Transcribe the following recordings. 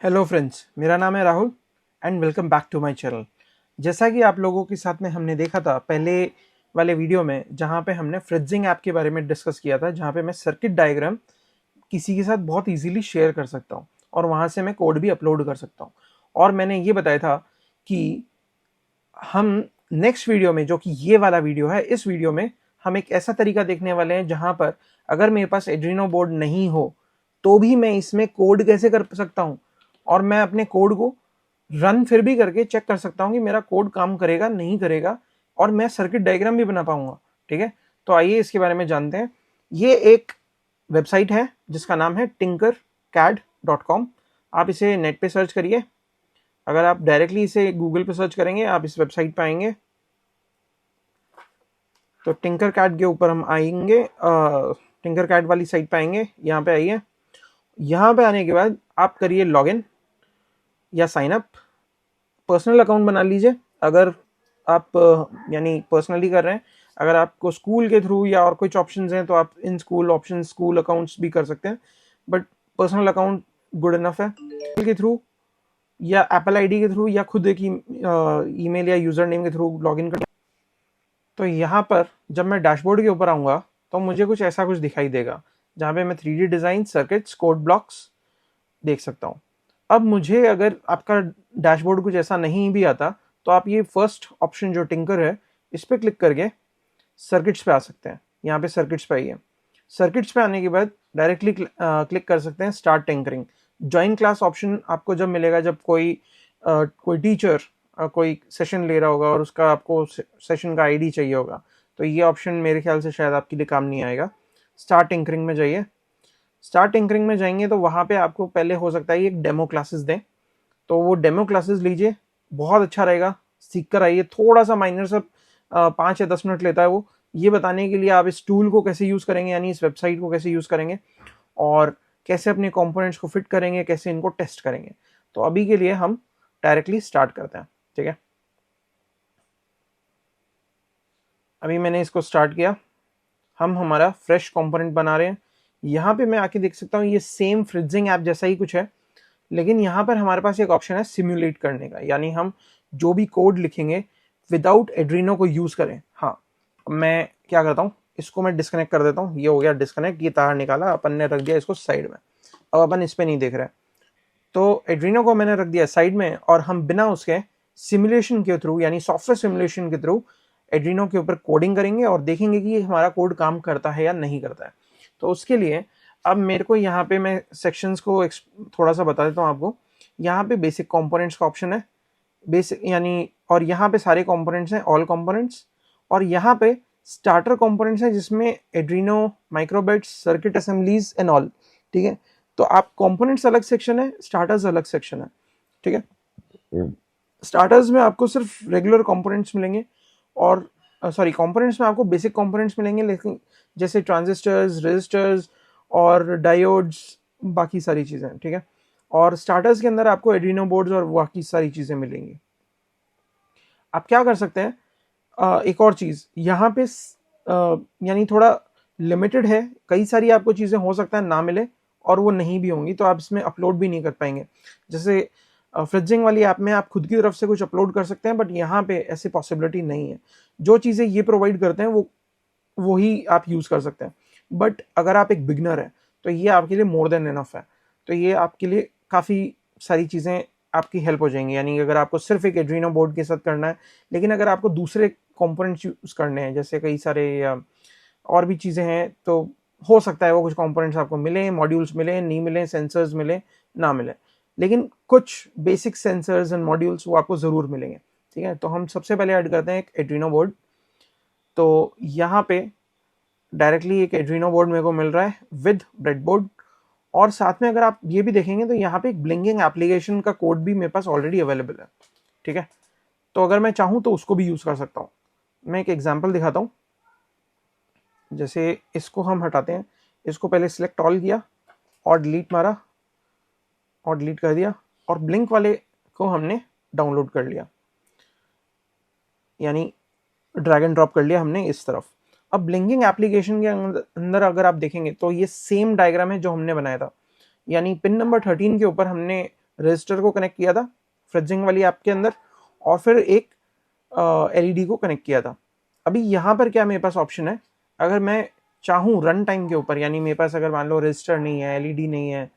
Hello friends, मेरा नाम है Rahul and welcome back to my channel. जैसा कि आप लोगों के साथ में हमने देखा था पहले वाले वीडियो में, जहां पे हमने फ्रिट्जिंग ऐप के बारे में डिस्कस किया था, जहां पे मैं सर्किट डायग्राम किसी के साथ बहुत इजीली शेयर कर सकता हूं और वहां से मैं कोड भी अपलोड कर सकता हूं। और मैंने ये बताया था कि हम नेक्स्ट वीडियो में, जो कि ये वाला वीडियो है, इस वीडियो में हम एक ऐसा तरीका देखने वाले हैं जहां पर अगर मेरे पास एड्रीनो बोर्ड नहीं हो तो भी मैं इसमें कोड कैसे कर सकता हूं, और मैं अपने कोड को रन फिर भी करके चेक कर सकता हूं कि मेरा कोड काम करेगा नहीं करेगा, और मैं सर्किट डायग्राम भी बना पाऊंगा। ठीक है, तो आइए इसके बारे में जानते हैं। ये एक वेबसाइट है जिसका नाम है tinkercad.com। आप इसे नेट पे सर्च करिए। अगर आप डायरेक्टली इसे गूगल पे सर्च करेंगे आप इस वेबसाइट पे आएंगे, तो tinkercad के ऊपर हम आएंगे। tinkercad वाली साइट पे आएंगे, यहाँ पे आइए। यहाँ पे आने के बाद आप करिए लॉगिन या साइन अप। पर्सनल अकाउंट बना लीजिए अगर आप यानी पर्सनली कर रहे हैं। अगर आपको स्कूल के थ्रू या और कुछ ऑप्शंस हैं तो आप in school option school accounts भी कर सकते हैं, but personal account good enough है। के थ्रू या एप्पल आईडी के थ्रू या खुद एक ईमेल या यूजर नेम के थ्रू लॉगिन कर। तो यहाँ पर जब मैं डैशबोर्ड के ऊपर आऊँगा तो मुझे कुछ ऐसा कुछ दिखाई देगा, जहाँ पे मैं 3D design, circuits, code blocks देख सकता हूँ। अब मुझे अगर आपका डैशबोर्ड कुछ ऐसा नहीं भी आता तो आप ये फर्स्ट ऑप्शन जो टिंकर है इस पर क्लिक करके सर्किट्स पे आ सकते हैं। यहाँ पे सर्किट्स पे आइए। सर्किट्स पे आने के बाद डायरेक्टली क्लिक कर सकते हैं start tinkering. Join class option आपको जब मिलेगा, जब कोई टीचर कोई सेशन ले रहा होगा और उसका आपको सेशन का आईडी चाहिए होगा, तो ये ऑप्शन मेरे ख्याल से शायद आपके लिए काम नहीं आएगा। स्टार्ट टिंकरिंग में जाइए। स्टार्ट टिंकरिंग में जाएंगे तो वहाँ पे आपको पहले हो सकता है एक डेमो क्लासेस दें, तो वो डेमो क्लासेस लीजिए, बहुत अच्छा रहेगा। सीख कर आइए। थोड़ा सा माइनर सा 5 या 10 मिनट लेता है वो, ये बताने के लिए आप इस टूल को कैसे यूज़ करेंगे, यानी इस वेबसाइट को कैसे यूज़ करेंगे और कैसे अपने कंपोनेंट्स को फिट करेंगे, कैसे इनको टेस्ट करेंगे। तो अभी के लिए हम डायरेक्टली स्टार्ट करते हैं। ठीक है, अभी मैंने इसको स्टार्ट किया। हम हमारा फ्रेश कंपोनेंट बना रहे हैं। यहाँ पे मैं आके देख सकता हूँ ये सेम फ्रिट्जिंग ऐप जैसा ही कुछ है, लेकिन यहाँ पर हमारे पास एक ऑप्शन है सिम्युलेट करने का, यानी हम जो भी कोड लिखेंगे विदाउट एड्रीनो को यूज करें। हाँ, मैं क्या करता हूँ, इसको मैं डिस्कनेक्ट कर देता हूँ। ये हो गया डिस्कनेक्ट, ये तार निकाला, अपन ने रख दिया इसको साइड में। अब अपन इस पर नहीं देख रहे, तो एड्रीनो को मैंने रख दिया साइड में, और हम बिना उसके सिमुलेशन के थ्रू, यानी सॉफ्टवेयर सिमुलेशन के थ्रू एड्रीनो के ऊपर कोडिंग करेंगे और देखेंगे कि हमारा कोड काम करता है या नहीं करता है। तो उसके लिए अब मेरे को यहाँ पे मैं सेक्शंस को थोड़ा सा बता देता हूँ आपको। यहाँ पे बेसिक कंपोनेंट्स का ऑप्शन है, बेसिक यानी, और यहाँ पे सारे कंपोनेंट्स हैं, ऑल कंपोनेंट्स। और यहाँ पे स्टार्टर कंपोनेंट्स हैं जिसमें एड्रीनो, microbits, circuit assemblies and all. ठीक है, तो आप कंपोनेंट्स अलग सेक्शन है, स्टार्टर्स अलग सेक्शन है। ठीक है, स्टार्टर्स में आपको सिर्फ रेगुलर कंपोनेंट्स मिलेंगे, और सॉरी, कंपोनेंट्स में आपको बेसिक कंपोनेंट्स मिलेंगे, लेकिन जैसे ट्रांजिस्टर्स, रेजिस्टर्स और डायोड्स, बाकी सारी चीज़ें। ठीक है, और स्टार्टर्स के अंदर आपको एड्रीनो बोर्ड्स और बाकी सारी चीज़ें मिलेंगी। आप क्या कर सकते हैं, एक और चीज़ यहाँ पे यानी थोड़ा लिमिटेड है, कई सारी आपको चीज़ें हो सकता है ना मिले और वो नहीं भी होंगी, तो आप इसमें अपलोड भी नहीं कर पाएंगे। जैसे फ्रिट्जिंग वाली ऐप में आप खुद की तरफ से कुछ अपलोड कर सकते हैं, बट यहाँ पे ऐसी पॉसिबिलिटी नहीं है। जो चीज़ें ये प्रोवाइड करते हैं वो ही आप यूज़ कर सकते हैं। बट अगर आप एक बिगनर है तो ये आपके लिए मोर देन इनफ है। तो ये आपके लिए काफ़ी सारी चीज़ें आपकी हेल्प हो जाएंगी, यानी अगर आपको सिर्फ एक एड्रीनो बोर्ड के साथ करना है, लेकिन अगर आपको दूसरे कंपोनेंट्स यूज़ करने हैं, जैसे कई सारे और भी चीज़ें हैं, तो हो सकता है वो कुछ कंपोनेंट्स आपको मिले, मॉड्यूल्स मिले, नहीं मिले, सेंसर्स मिले, ना मिले, लेकिन कुछ बेसिक सेंसर्स एंड मॉड्यूल्स वो आपको ज़रूर मिलेंगे। ठीक है, तो हम सबसे पहले ऐड करते हैं एक एड्रीनो बोर्ड। तो यहाँ पे डायरेक्टली एक एड्रीनो बोर्ड मेरे को मिल रहा है विद ब्रेडबोर्ड, और साथ में अगर आप ये भी देखेंगे तो यहाँ पे एक ब्लिंकिंग एप्लीकेशन का कोड भी मेरे पास ऑलरेडी अवेलेबल है। ठीक है, तो अगर मैं चाहूँ तो उसको भी यूज़ कर सकता हूँ। मैं एक एग्जांपल दिखाता हूँ। जैसे इसको हम हटाते हैं, इसको पहले सिलेक्ट ऑल किया और डिलीट मारा और डिलीट कर दिया, और ब्लिंक वाले को हमने डाउनलोड कर लिया, यानी ड्रैग एंड ड्रॉप कर लिया हमने इस तरफ। अब ब्लिंकिंग एप्लीकेशन के अंदर अगर आप देखेंगे तो ये सेम डायग्राम है जो हमने बनाया था, यानी पिन नंबर 13 के ऊपर हमने रजिस्टर को कनेक्ट किया था फ्रिजिंग वाली ऐप के अंदर, और फिर एक एलईडी को कनेक्ट किया था। अभी यहाँ पर क्या मेरे पास ऑप्शन है, अगर मैं चाहूँ रन टाइम के ऊपर, यानी मेरे पास अगर मान लो रजिस्टर नहीं है, एलईडी नहीं है,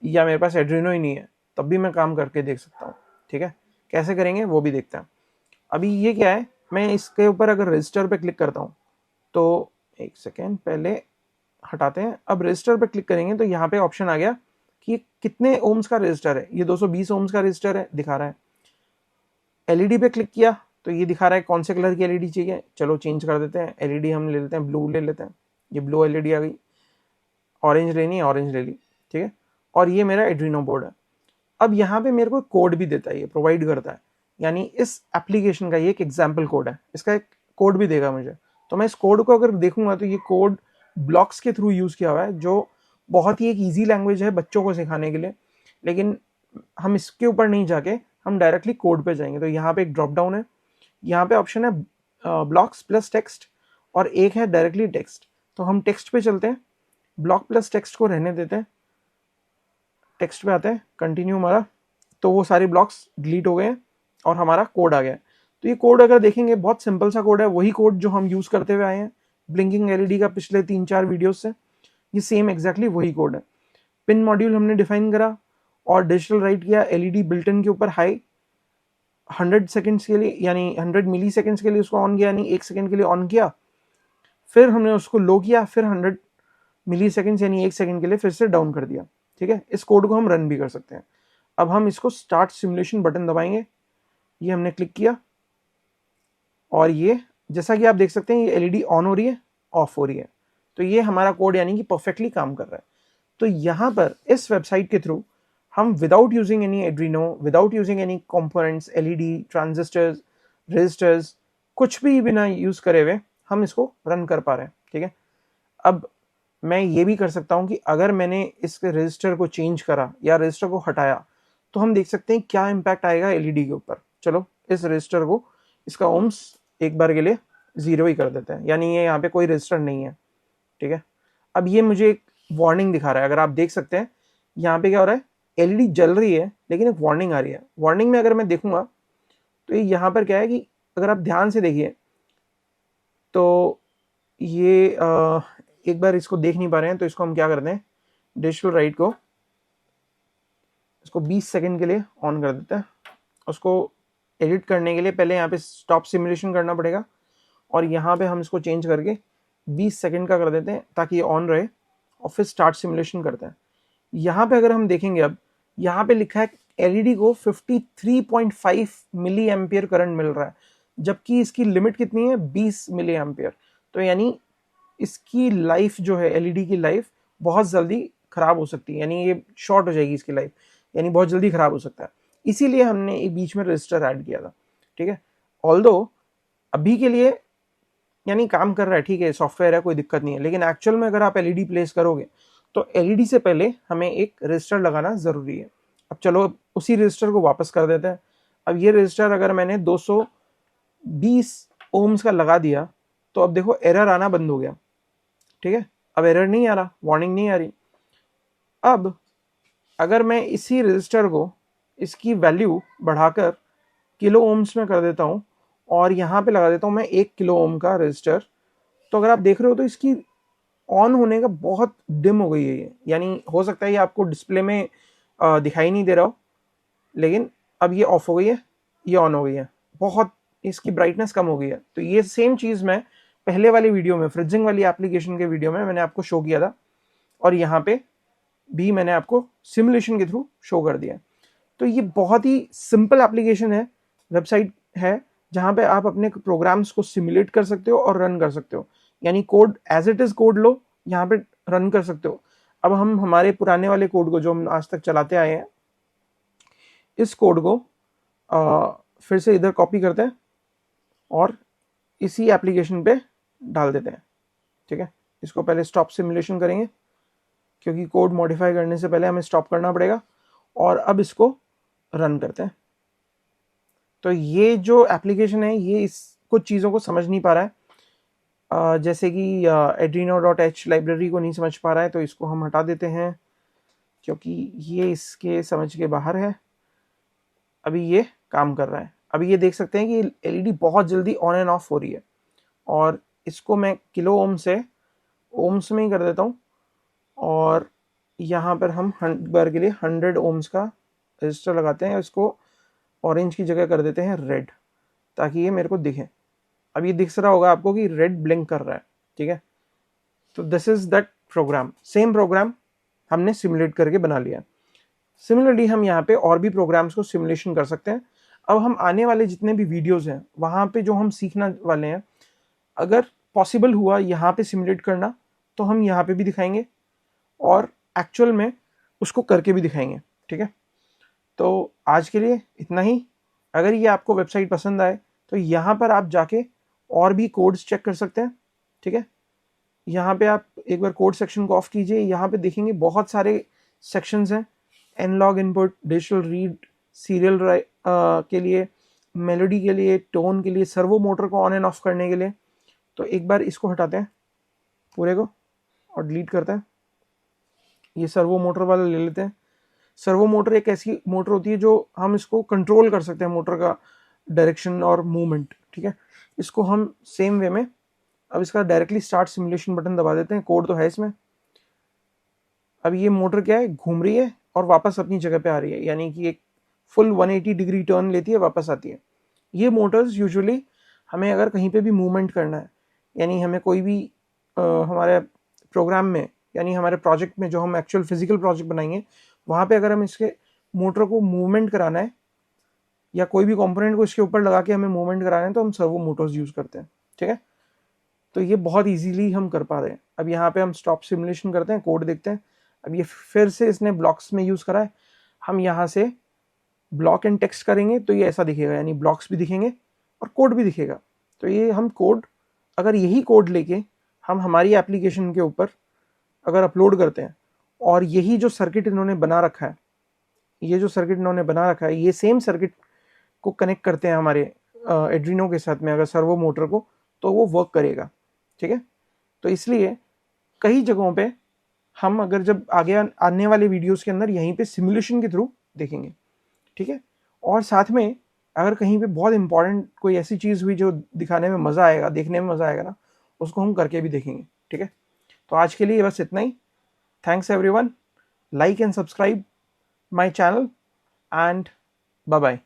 या मेरे पास एड्रीनो ही नहीं है, तब भी मैं काम करके देख सकता हूँ। ठीक है, कैसे करेंगे वो भी देखते हैं। अभी ये क्या है, मैं इसके ऊपर अगर रजिस्टर पे क्लिक करता हूँ तो एक सेकेंड पहले हटाते हैं। अब रजिस्टर पे क्लिक करेंगे तो यहाँ पे ऑप्शन आ गया कि कितने ओम्स का रजिस्टर है। ये 220 ओम्स का रजिस्टर है दिखा रहा है। एलईडी पे क्लिक किया तो ये दिखा रहा है कौन से कलर की एलईडी चाहिए। चलो चेंज कर देते हैं, एलईडी हम ले लेते हैं ब्लू ले लेते हैं। ये ब्लू एलईडी आ गई। ऑरेंज लेनी है, ऑरेंज ले ली। ठीक है, और ये मेरा एड्रीनो बोर्ड है। अब यहाँ पे मेरे को कोड भी देता है, ये प्रोवाइड करता है, यानी इस एप्लीकेशन का ये एक एग्जाम्पल कोड है, इसका एक कोड भी देगा मुझे। तो मैं इस कोड को अगर देखूंगा तो ये कोड ब्लॉक्स के थ्रू यूज किया हुआ है, जो बहुत ही एक ईजी लैंग्वेज है बच्चों को सिखाने के लिए। लेकिन हम इसके ऊपर नहीं जाके हम डायरेक्टली कोड पे जाएंगे। तो यहाँ पे एक ड्रॉप डाउन है, यहाँ पे ऑप्शन है ब्लॉक्स प्लस टेक्स्ट, और एक है डायरेक्टली टेक्स्ट। तो हम टेक्स्ट पे चलते हैं, ब्लॉक प्लस टेक्स्ट को रहने देते हैं, टेक्स्ट पे आते हैं, कंटिन्यू हमारा, तो वो सारे ब्लॉक्स डिलीट हो गए हैं और हमारा कोड आ गया। तो ये कोड अगर देखेंगे बहुत सिंपल सा कोड है, वही कोड जो हम यूज करते हुए आए हैं ब्लिंकिंग एलईडी का पिछले 3-4 वीडियोस से। ये सेम एग्जैक्टली वही कोड है। पिन मॉड्यूल हमने डिफाइन करा और डिजिटल राइट किया एलईडी बिल्ट इन के ऊपर हाई 100 सेकेंड्स के लिए, यानी 100 मिली सेकेंड्स के लिए उसको ऑन किया, यानी 1 सेकेंड के लिए ऑन किया। फिर हमने उसको लो किया, फिर 100 मिली सेकेंड्स यानी 1 सेकेंड के लिए फिर से डाउन कर दिया। ठीक है, इस कोड को हम रन भी कर सकते हैं। अब हम इसको स्टार्ट सिमुलेशन बटन दबाएंगे, ये हमने क्लिक किया और ये जैसा कि आप देख सकते हैं ये एलईडी ऑन हो रही है, ऑफ हो रही है। तो ये हमारा कोड यानी कि परफेक्टली काम कर रहा है। तो यहाँ पर इस वेबसाइट के थ्रू हम विदाउट यूजिंग एनी एड्रीनो, without using any components, LED, transistors, resistors, कुछ भी बिना यूज करे हुए हम इसको रन कर पा रहे हैं। ठीक है, अब मैं ये भी कर सकता हूं कि अगर मैंने इस रजिस्टर को चेंज करा या रजिस्टर को हटाया तो हम देख सकते हैं क्या इंपैक्ट आएगा एलईडी के ऊपर। चलो इस रजिस्टर को, इसका ओम्स एक बार के लिए 0 ही कर देते हैं, यानी ये यहाँ पे कोई रजिस्टर नहीं है। ठीक है, अब ये मुझे एक वार्निंग दिखा रहा है, अगर आप देख सकते हैं यहाँ पे क्या हो रहा है, एलईडी जल रही है लेकिन एक वार्निंग आ रही है। वार्निंग में अगर मैं देखूंगा तो यहाँ पर क्या है कि अगर आप ध्यान से देखिए तो ये एक बार इसको देख नहीं पा रहे हैं, तो इसको हम क्या करते हैं, डिजिटल राइट को इसको 20 सेकंड के लिए ऑन कर देते हैं। उसको एडिट करने के लिए पहले यहाँ पे स्टॉप सिमुलेशन करना पड़ेगा, और यहाँ पे हम इसको चेंज करके 20 सेकंड का कर देते हैं ताकि ये ऑन रहे, और फिर स्टार्ट सिमुलेशन करते हैं। यहाँ पे अगर हम देखेंगे, अब यहाँ पे लिखा है एलईडी को 53.5 मिली एम्पियर करंट मिल रहा है, जबकि इसकी लिमिट कितनी है 20 मिली एम्पियर। तो यानी इसकी लाइफ जो है, एलईडी की लाइफ बहुत जल्दी खराब हो सकती है, यानी ये शॉर्ट हो जाएगी इसकी लाइफ, यानी बहुत जल्दी खराब हो सकता है। इसीलिए हमने एक बीच में रजिस्टर ऐड किया था। ठीक है, ऑल्दो अभी के लिए यानी काम कर रहा है, ठीक है, सॉफ्टवेयर है, कोई दिक्कत नहीं है, लेकिन एक्चुअल में अगर आप एलईडी प्लेस करोगे तो एलईडी से पहले हमें एक रजिस्टर लगाना जरूरी है। अब चलो उसी रजिस्टर को वापस कर देते हैं। अब ये रजिस्टर अगर मैंने 220 ओम्स का लगा दिया तो अब देखो एरर आना बंद हो गया। ठीक है, अब एरर नहीं आ रहा, वार्निंग नहीं आ रही। अब अगर मैं इसी रजिस्टर को, इसकी वैल्यू बढ़ाकर किलो ओम्स में कर देता हूं और यहाँ पे लगा देता हूं मैं 1 किलो ओम का रजिस्टर, तो अगर आप देख रहे हो तो इसकी ऑन होने का बहुत डिम हो गई है ये, यानी हो सकता है ये आपको डिस्प्ले में दिखाई नहीं दे रहा हो, लेकिन अब ये ऑफ हो गई है, ये ऑन हो गई है, बहुत इसकी ब्राइटनेस कम हो गई है। तो ये सेम चीज़ मैं पहले वाली वीडियो में, फ्रिजिंग वाली एप्लीकेशन के वीडियो में मैंने आपको शो किया था, और यहाँ पे भी मैंने आपको सिमुलेशन के थ्रू शो कर दिया। तो ये बहुत ही सिंपल एप्लीकेशन है, वेबसाइट है, जहाँ पे आप अपने प्रोग्राम्स को सिमुलेट कर सकते हो और रन कर सकते हो, यानी code as it is code लो, यहाँ पे रन कर सकते हो। अब हम हमारे पुराने वाले कोड को जो हम आज तक चलाते आए हैं, इस कोड को फिर से इधर कॉपी करते हैं और इसी एप्लीकेशन पे डाल देते हैं। ठीक है, इसको पहले स्टॉप सिमुलेशन करेंगे क्योंकि कोड मॉडिफाई करने से पहले हमें स्टॉप करना पड़ेगा, और अब इसको रन करते हैं। तो ये जो एप्लीकेशन है ये इस कुछ चीज़ों को समझ नहीं पा रहा है, जैसे कि Arduino.h लाइब्रेरी को नहीं समझ पा रहा है, तो इसको हम हटा देते हैं। क्योंकि ये इसके समझ के बाहर है। अभी ये काम कर रहा है। अभी ये देख सकते हैं कि एलईडी बहुत जल्दी ऑन एंड ऑफ हो रही है, और इसको मैं किलो ओम से ओम्स में ही कर देता हूँ, और यहाँ पर हम बार के लिए 100 ओम्स का रजिस्टर लगाते हैं। इसको ऑरेंज की जगह कर देते हैं रेड, ताकि ये मेरे को दिखे। अब ये दिख रहा होगा आपको कि रेड ब्लिंक कर रहा है, ठीक है। तो this is that program. Same program हमने सिमुलेट करके बना लिया। सिमिलरली हम यहाँ पे और भी प्रोग्राम्स को सिमुलेशन कर सकते हैं। अब हम आने वाले जितने भी वीडियोस हैं वहाँ पे जो हम सीखना वाले हैं, अगर पॉसिबल हुआ यहाँ पे सिमुलेट करना तो हम यहाँ पे भी दिखाएंगे, और एक्चुअल में उसको करके भी दिखाएंगे, ठीक है। तो आज के लिए इतना ही। अगर ये आपको वेबसाइट पसंद आए तो यहाँ पर आप जाके और भी कोड्स चेक कर सकते हैं, ठीक है। यहाँ पे आप एक बार कोड सेक्शन को ऑफ कीजिए। यहाँ पे देखेंगे बहुत सारे सेक्शंस हैं। Analog input, digital read, serial के लिए, मेलोडी के लिए, टोन के लिए, सर्वो मोटर को ऑन एंड ऑफ करने के लिए। तो एक बार इसको हटाते हैं पूरे को और डिलीट करते हैं। ये सर्वो मोटर वाला ले लेते हैं। सर्वो मोटर एक ऐसी मोटर होती है जो हम इसको कंट्रोल कर सकते हैं, मोटर का डायरेक्शन और मूवमेंट, ठीक है। इसको हम सेम वे में अब इसका डायरेक्टली स्टार्ट सिमुलेशन बटन दबा देते हैं। कोड तो है इसमें। अब ये मोटर क्या है, घूम रही है और वापस अपनी जगह पे आ रही है, यानी कि एक फुल 180 डिग्री टर्न लेती है, वापस आती है। ये मोटर्स यूजुअली हमें अगर कहीं पे भी मूवमेंट करना है, यानी हमें कोई भी हमारे प्रोग्राम में, यानी हमारे प्रोजेक्ट में जो हम एक्चुअल फिजिकल प्रोजेक्ट बनाएंगे, वहाँ पे अगर हम इसके मोटर को मूवमेंट कराना है या कोई भी कंपोनेंट को इसके ऊपर लगा के हमें मूवमेंट कराना है, तो हम सर्वो मोटर्स यूज़ करते हैं, ठीक है। तो ये बहुत इजीली हम कर पा रहे हैं। अब यहाँ पे हम स्टॉप सिमुलेशन करते हैं, कोड देखते हैं। अब ये फिर से इसने ब्लॉक्स में यूज़ करा है। हम यहाँ से ब्लॉक एंड टेक्स्ट करेंगे तो ये ऐसा दिखेगा, यानी ब्लॉक्स भी दिखेंगे और कोड भी दिखेगा। तो ये हम कोड, अगर यही कोड लेके हम हमारी एप्लीकेशन के ऊपर अगर अपलोड करते हैं, और यही जो सर्किट इन्होंने बना रखा है, ये सेम सर्किट को कनेक्ट करते हैं हमारे एड्रीनो के साथ में, अगर सर्वो मोटर को, तो वो वर्क करेगा, ठीक है। तो इसलिए कई जगहों पे हम अगर जब आगे आने वाले वीडियोस के अंदर यहीं पे सिमुलेशन के थ्रू देखेंगे, ठीक है। और साथ में अगर कहीं पे बहुत इंपॉर्टेंट कोई ऐसी चीज़ हुई जो दिखाने में मज़ा आएगा, देखने में मज़ा आएगा ना, उसको हम करके भी देखेंगे, ठीक है। तो आज के लिए बस इतना ही। Thanks everyone. Like and subscribe my channel, and bye bye.